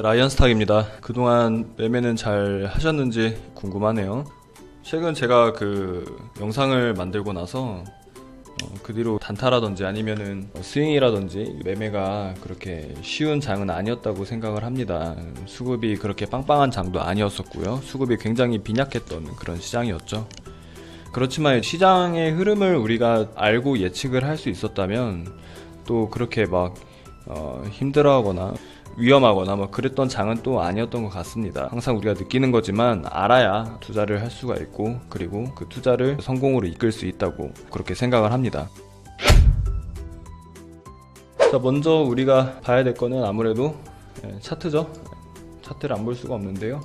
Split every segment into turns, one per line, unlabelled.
라이언스탁입니다. 그동안 매매는 잘 하셨는지 궁금하네요. 최근 제가 영상을 만들고 나서 그 뒤로 단타라든지 아니면은 스윙이라든지 매매가 그렇게 쉬운 장은 아니었다고 생각을 합니다. 수급이 그렇게 빵빵한 장도 아니었었고요. 수급이 굉장히 빈약했던 그런 시장이었죠. 그렇지만 시장의 흐름을 우리가 알고 예측을 할 수 있었다면 또 그렇게 막 힘들어하거나 위험하거나 뭐 그랬던 장은 또 아니었던 것 같습니다. 항상 우리가 느끼는 거지만 알아야 투자를 할 수가 있고, 그리고 그 투자를 성공으로 이끌 수 있다고 그렇게 생각을 합니다. 자, 먼저 우리가 봐야 될 거는 아무래도 차트죠. 차트를 안 볼 수가 없는데요.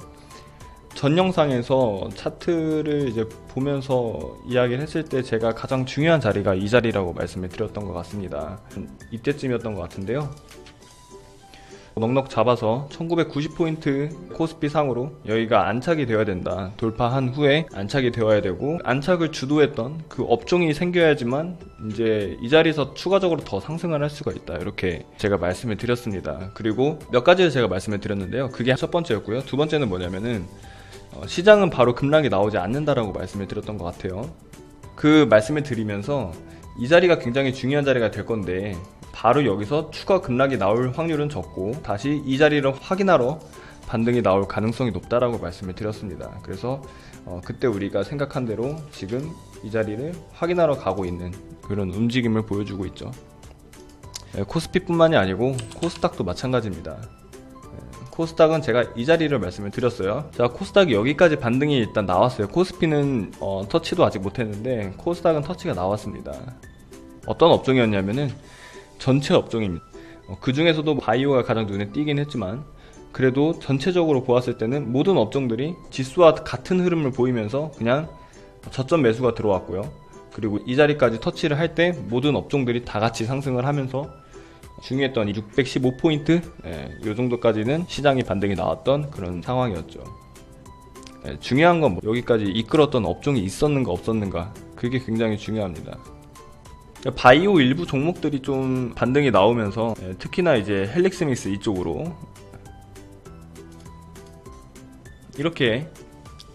전 영상에서 차트를 이제 보면서 이야기를 했을 때 제가 가장 중요한 자리가 이 자리라고 말씀을 드렸던 것 같습니다. 이때쯤이었던 것 같은데요. 넉넉 잡아서 1990포인트 코스피 상으로 여기가 안착이 되어야 된다. 돌파한 후에 안착이 되어야 되고, 안착을 주도했던 그 업종이 생겨야지만 이제 이 자리에서 추가적으로 더 상승을 할 수가 있다. 이렇게 제가 말씀을 드렸습니다. 그리고 몇 가지를 제가 말씀을 드렸는데요. 그게 첫 번째였고요. 두 번째는 뭐냐면은 시장은 바로 급락이 나오지 않는다라고 말씀을 드렸던 것 같아요. 그 말씀을 드리면서 이 자리가 굉장히 중요한 자리가 될 건데 바로 여기서 추가 급락이 나올 확률은 적고 다시 이 자리를 확인하러 반등이 나올 가능성이 높다라고 말씀을 드렸습니다. 그래서 그때 우리가 생각한 대로 지금 이 자리를 확인하러 가고 있는 그런 움직임을 보여주고 있죠. 코스피뿐만이 아니고 코스닥도 마찬가지입니다. 코스닥은 제가 이 자리를 말씀을 드렸어요. 자, 코스닥이 여기까지 반등이 일단 나왔어요. 코스피는 터치도 아직 못했는데 코스닥은 터치가 나왔습니다. 어떤 업종이었냐면은 전체 업종입니다. 그 중에서도 바이오가 가장 눈에 띄긴 했지만 그래도 전체적으로 보았을 때는 모든 업종들이 지수와 같은 흐름을 보이면서 그냥 저점 매수가 들어왔고요. 그리고 이 자리까지 터치를 할 때 모든 업종들이 다 같이 상승을 하면서 중요했던 615포인트 이 정도까지는 시장이 반등이 나왔던 그런 상황이었죠. 중요한 건 여기까지 이끌었던 업종이 있었는가 없었는가, 그게 굉장히 중요합니다. 바이오 일부 종목들이 좀 반등이 나오면서 특히나 이제 헬릭스믹스 이쪽으로 이렇게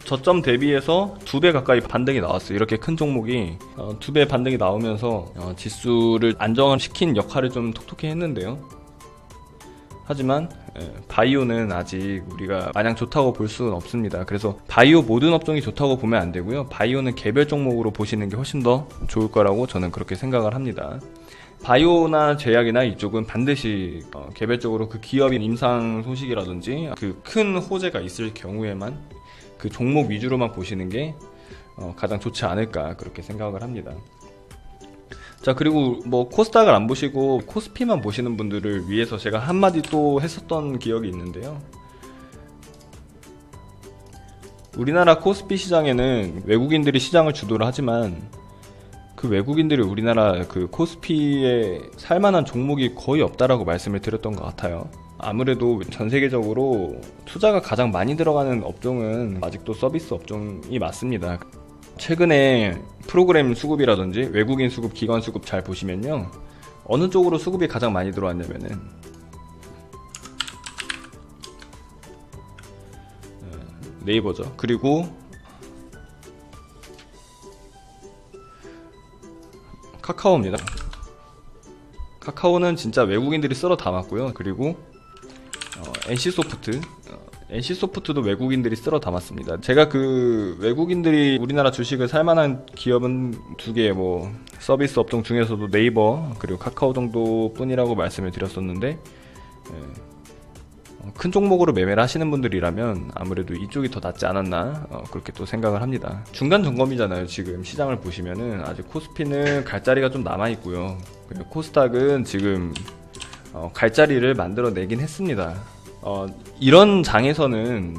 저점 대비해서 2배 가까이 반등이 나왔어요. 이렇게 큰 종목이 2배 반등이 나오면서 지수를 안정시킨 역할을 좀 톡톡히 했는데요. 하지만 바이오는 아직 우리가 마냥 좋다고 볼 수는 없습니다. 그래서 바이오 모든 업종이 좋다고 보면 안 되고요. 바이오는 개별 종목으로 보시는 게 훨씬 더 좋을 거라고 저는 그렇게 생각을 합니다. 바이오나 제약이나 이쪽은 반드시 개별적으로 그 기업인 임상 소식이라든지 그 큰 호재가 있을 경우에만 그 종목 위주로만 보시는 게 가장 좋지 않을까 그렇게 생각을 합니다. 자, 그리고 뭐 코스닥을 안 보시고 코스피만 보시는 분들을 위해서 제가 한마디 또 했었던 기억이 있는데요. 우리나라 코스피 시장에는 외국인들이 시장을 주도를 하지만 그 외국인들이 우리나라 그 코스피에 살만한 종목이 거의 없다라고 말씀을 드렸던 것 같아요. 아무래도 전 세계적으로 투자가 가장 많이 들어가는 업종은 아직도 서비스 업종이 맞습니다. 최근에 프로그램 수급이라든지 외국인 수급, 기관 수급 잘 보시면요, 어느 쪽으로 수급이 가장 많이 들어왔냐면은 네이버죠. 그리고 카카오입니다. 카카오는 진짜 외국인들이 쓸어 담았고요. 그리고 NC소프트도 외국인들이 쓸어 담았습니다. 제가 그 외국인들이 우리나라 주식을 살만한 기업은 두 개, 뭐 서비스 업종 중에서도 네이버 그리고 카카오 정도 뿐이라고 말씀을 드렸었는데, 큰 종목으로 매매를 하시는 분들이라면 아무래도 이쪽이 더 낫지 않았나 그렇게 또 생각을 합니다. 중간 점검이잖아요. 지금 시장을 보시면은 아직 코스피는 갈 자리가 좀 남아 있고요. 코스닥은 지금 갈 자리를 만들어 내긴 했습니다. 이런 장에서는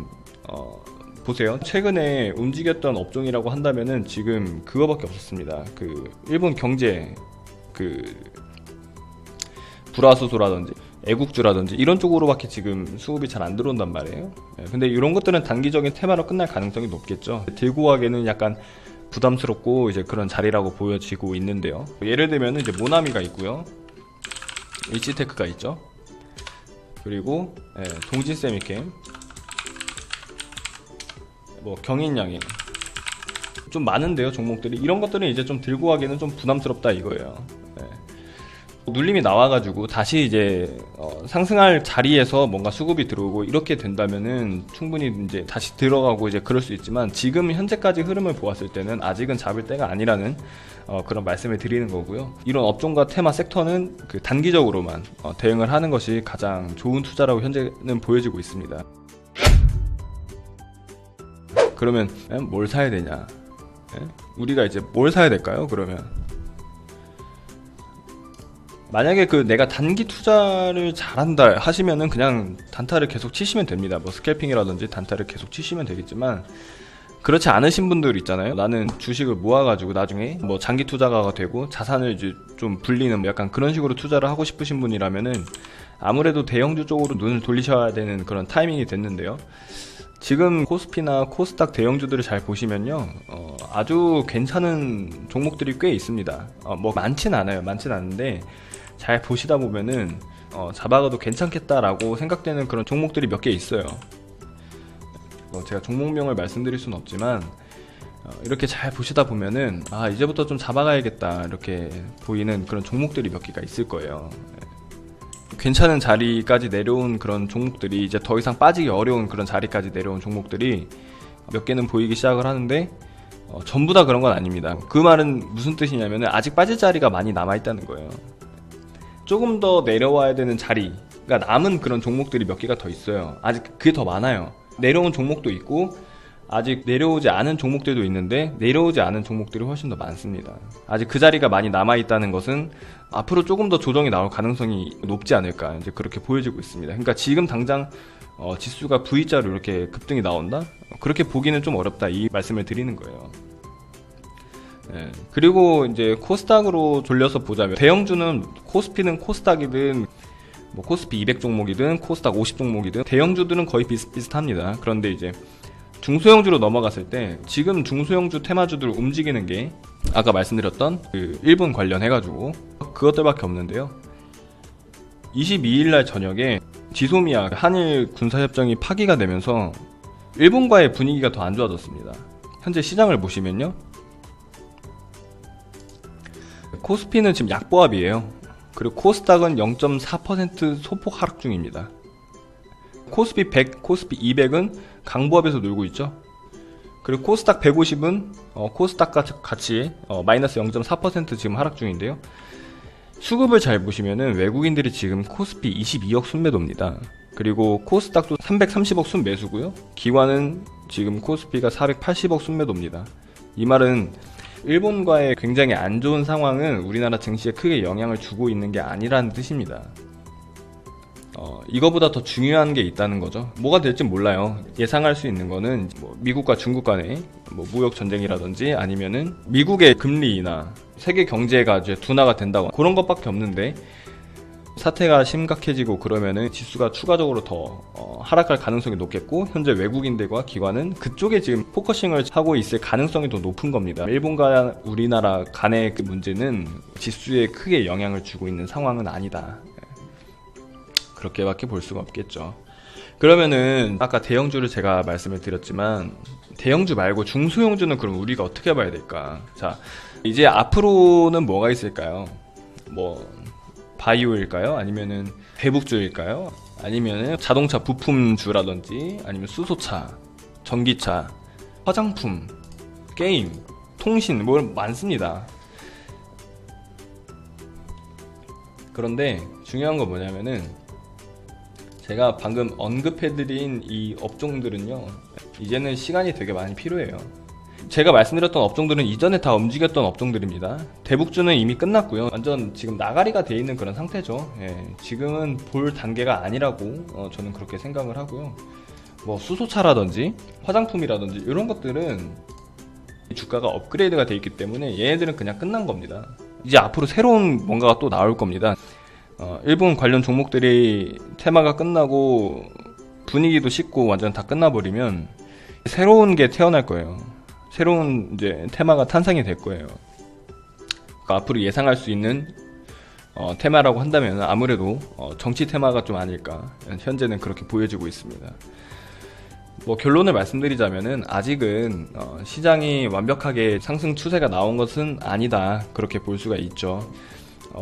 보세요. 최근에 움직였던 업종이라고 한다면은 지금 그거밖에 없었습니다. 그 일본 경제, 그 불화수소라든지 애국주라든지 이런 쪽으로밖에 지금 수급이 잘 안 들어온단 말이에요. 근데 이런 것들은 단기적인 테마로 끝날 가능성이 높겠죠. 들고 가기에는 약간 부담스럽고 이제 그런 자리라고 보여지고 있는데요. 예를 들면 이제 모나미가 있고요, HTEC가 있죠. 그리고 동진 세미캠, 뭐 경인양행, 좀 많은데요 종목들이. 이런 것들은 이제 좀 들고 가기는 좀 부담스럽다 이거예요. 눌림이 나와가지고 다시 이제 상승할 자리에서 뭔가 수급이 들어오고 이렇게 된다면은 충분히 이제 다시 들어가고 이제 그럴 수 있지만, 지금 현재까지 흐름을 보았을 때는 아직은 잡을 때가 아니라는 그런 말씀을 드리는 거고요. 이런 업종과 테마 섹터는 그 단기적으로만 대응을 하는 것이 가장 좋은 투자라고 현재는 보여지고 있습니다. 그러면 뭘 사야 되냐? 우리가 이제 뭘 사야 될까요? 그러면 만약에 내가 단기 투자를 잘한다 하시면은 그냥 단타를 계속 치시면 됩니다. 뭐 스캘핑이라든지 단타를 계속 치시면 되겠지만, 그렇지 않으신 분들 있잖아요. 나는 주식을 모아가지고 나중에 뭐 장기 투자가 되고 자산을 이제 좀 불리는 약간 그런 식으로 투자를 하고 싶으신 분이라면은 아무래도 대형주 쪽으로 눈을 돌리셔야 되는 그런 타이밍이 됐는데요. 지금 코스피나 코스닥 대형주들을 잘 보시면요, 아주 괜찮은 종목들이 꽤 있습니다. 뭐 많진 않아요. 많진 않은데 잘 보시다 보면은 잡아가도 괜찮겠다라고 생각되는 그런 종목들이 몇 개 있어요. 제가 종목명을 말씀드릴 수는 없지만 이렇게 잘 보시다 보면은 이제부터 좀 잡아가야겠다 이렇게 보이는 그런 종목들이 몇 개가 있을 거예요. 괜찮은 자리까지 내려온 그런 종목들이, 이제 더 이상 빠지기 어려운 그런 자리까지 내려온 종목들이 몇 개는 보이기 시작을 하는데 전부 다 그런 건 아닙니다. 그 말은 무슨 뜻이냐면 아직 빠질 자리가 많이 남아있다는 거예요. 조금 더 내려와야 되는 자리가 남은 그런 종목들이 몇 개가 더 있어요. 아직 그게 더 많아요. 내려온 종목도 있고 아직 내려오지 않은 종목들도 있는데, 내려오지 않은 종목들이 훨씬 더 많습니다. 아직 그 자리가 많이 남아있다는 것은 앞으로 조금 더 조정이 나올 가능성이 높지 않을까, 이제 그렇게 보여지고 있습니다. 그러니까 지금 당장 지수가 V자로 이렇게 급등이 나온다? 그렇게 보기는 좀 어렵다, 이 말씀을 드리는 거예요. 그리고 이제 코스닥으로 돌려서 보자면, 대형주는 코스피는 코스닥이든 뭐 코스피 200 종목이든 코스닥 50 종목이든 대형주들은 거의 비슷비슷합니다. 그런데 이제 중소형주로 넘어갔을 때 지금 중소형주 테마주들 움직이는 게 아까 말씀드렸던 그 일본 관련해가지고 그것들밖에 없는데요. 22일날 저녁에 지소미아 한일 군사협정이 파기가 되면서 일본과의 분위기가 더 안 좋아졌습니다. 현재 시장을 보시면요, 코스피는 지금 약보합이에요. 그리고 코스닥은 0.4% 소폭 하락 중입니다. 코스피 100, 코스피 200은 강보합에서 놀고 있죠. 그리고 코스닥 150은 코스닥과 같이 마이너스 0.4% 지금 하락 중인데요. 수급을 잘 보시면은 외국인들이 지금 코스피 22억 순매도입니다. 그리고 코스닥도 330억 순매수고요. 기관은 지금 코스피가 480억 순매도입니다. 이 말은 일본과의 굉장히 안 좋은 상황은 우리나라 증시에 크게 영향을 주고 있는 게 아니라는 뜻입니다. 이거보다 더 중요한 게 있다는 거죠. 뭐가 될지 몰라요. 예상할 수 있는 거는 뭐 미국과 중국 간의 뭐 무역 전쟁이라든지, 아니면은 미국의 금리나 세계 경제가 이제 둔화가 된다고, 그런 것밖에 없는데, 사태가 심각해지고 그러면은 지수가 추가적으로 더 하락할 가능성이 높겠고, 현재 외국인들과 기관은 그쪽에 지금 포커싱을 하고 있을 가능성이 더 높은 겁니다. 일본과 우리나라 간의 그 문제는 지수에 크게 영향을 주고 있는 상황은 아니다, 그렇게밖에 볼 수가 없겠죠. 그러면은 아까 대형주를 제가 말씀을 드렸지만, 대형주 말고 중소형주는 그럼 우리가 어떻게 봐야 될까? 자, 이제 앞으로는 뭐가 있을까요? 뭐 바이오일까요? 아니면은 대북주일까요? 아니면은 자동차 부품주라든지, 아니면 수소차, 전기차, 화장품, 게임, 통신, 뭐 많습니다. 그런데 중요한 건 뭐냐면은, 제가 방금 언급해드린 이 업종들은요, 이제는 시간이 되게 많이 필요해요. 제가 말씀드렸던 업종들은 이전에 다 움직였던 업종들입니다. 대북주는 이미 끝났고요. 완전 지금 나가리가 돼 있는 그런 상태죠. 지금은 볼 단계가 아니라고 저는 그렇게 생각을 하고요. 뭐 수소차라든지 화장품이라든지 이런 것들은 주가가 업그레이드가 돼 있기 때문에 얘네들은 그냥 끝난 겁니다. 이제 앞으로 새로운 뭔가가 또 나올 겁니다. 일본 관련 종목들이 테마가 끝나고 분위기도 식고 완전 다 끝나버리면 새로운 게 태어날 거예요. 새로운 이제 테마가 탄생이 될 거예요. 그러니까 앞으로 예상할 수 있는 테마라고 한다면 아무래도 정치 테마가 좀 아닐까, 현재는 그렇게 보여지고 있습니다. 뭐 결론을 말씀드리자면은 아직은 시장이 완벽하게 상승 추세가 나온 것은 아니다, 그렇게 볼 수가 있죠.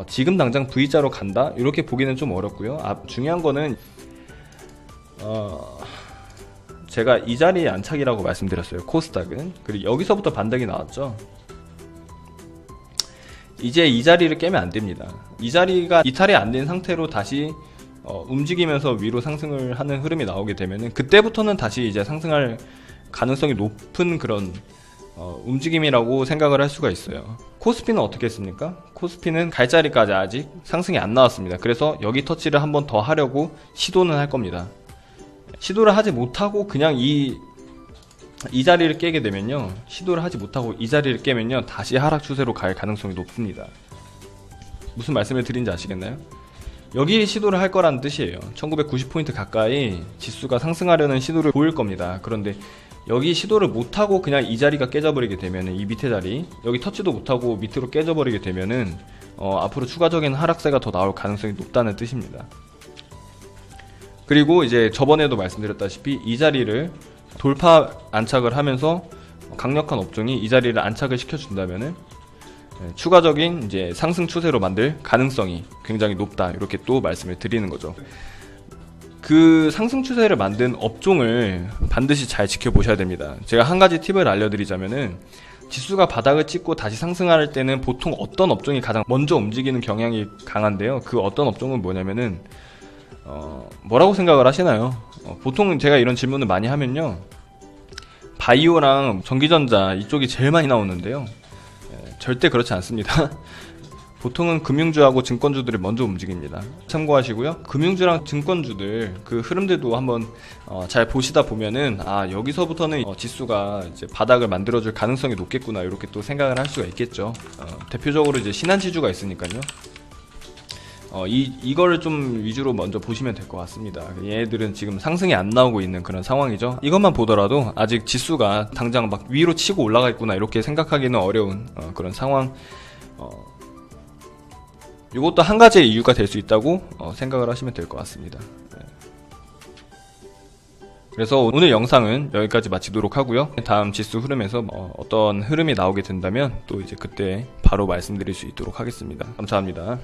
지금 당장 V자로 간다 이렇게 보기는 좀 어렵고요. 중요한 거는 제가 이 자리에 안착이라고 말씀드렸어요. 코스닥은. 그리고 여기서부터 반등이 나왔죠. 이제 이 자리를 깨면 안 됩니다. 이 자리가 이탈이 안 된 상태로 다시 움직이면서 위로 상승을 하는 흐름이 나오게 되면은 그때부터는 다시 이제 상승할 가능성이 높은 그런 움직임이라고 생각을 할 수가 있어요. 코스피는 어떻게 했습니까? 코스피는 갈 자리까지 아직 상승이 안 나왔습니다. 그래서 여기 터치를 한번 더 하려고 시도는 할 겁니다. 시도를 하지 못하고 그냥 이 자리를 깨게 되면요, 시도를 하지 못하고 이 자리를 깨면요 다시 하락 추세로 갈 가능성이 높습니다. 무슨 말씀을 드린지 아시겠나요? 여기 시도를 할 거라는 뜻이에요. 1990포인트 가까이 지수가 상승하려는 시도를 보일 겁니다. 그런데 여기 시도를 못하고 그냥 이 자리가 깨져버리게 되면은, 이 밑에 자리 여기 터치도 못하고 밑으로 깨져버리게 되면은 앞으로 추가적인 하락세가 더 나올 가능성이 높다는 뜻입니다. 그리고 이제 저번에도 말씀드렸다시피 이 자리를 돌파 안착을 하면서 강력한 업종이 이 자리를 안착을 시켜준다면은 추가적인 이제 상승 추세로 만들 가능성이 굉장히 높다, 이렇게 또 말씀을 드리는 거죠. 그 상승 추세를 만든 업종을 반드시 잘 지켜보셔야 됩니다. 제가 한 가지 팁을 알려드리자면은, 지수가 바닥을 찍고 다시 상승할 때는 보통 어떤 업종이 가장 먼저 움직이는 경향이 강한데요. 그 어떤 업종은 뭐냐면은 뭐라고 생각을 하시나요? 보통 제가 이런 질문을 많이 하면요, 바이오랑 전기전자 이쪽이 제일 많이 나오는데요. 절대 그렇지 않습니다. 보통은 금융주하고 증권주들이 먼저 움직입니다. 참고하시고요. 금융주랑 증권주들 그 흐름들도 한번 잘 보시다 보면은, 여기서부터는 지수가 이제 바닥을 만들어줄 가능성이 높겠구나, 이렇게 또 생각을 할 수가 있겠죠. 대표적으로 이제 신한지주가 있으니까요. 이거를 좀 위주로 먼저 보시면 될 것 같습니다. 얘네들은 지금 상승이 안 나오고 있는 그런 상황이죠. 이것만 보더라도 아직 지수가 당장 막 위로 치고 올라가 있구나, 이렇게 생각하기는 어려운 그런 상황. 이것도 한 가지의 이유가 될 수 있다고 생각을 하시면 될 것 같습니다. 그래서 오늘 영상은 여기까지 마치도록 하고요. 다음 지수 흐름에서 어떤 흐름이 나오게 된다면 또 이제 그때 바로 말씀드릴 수 있도록 하겠습니다. 감사합니다.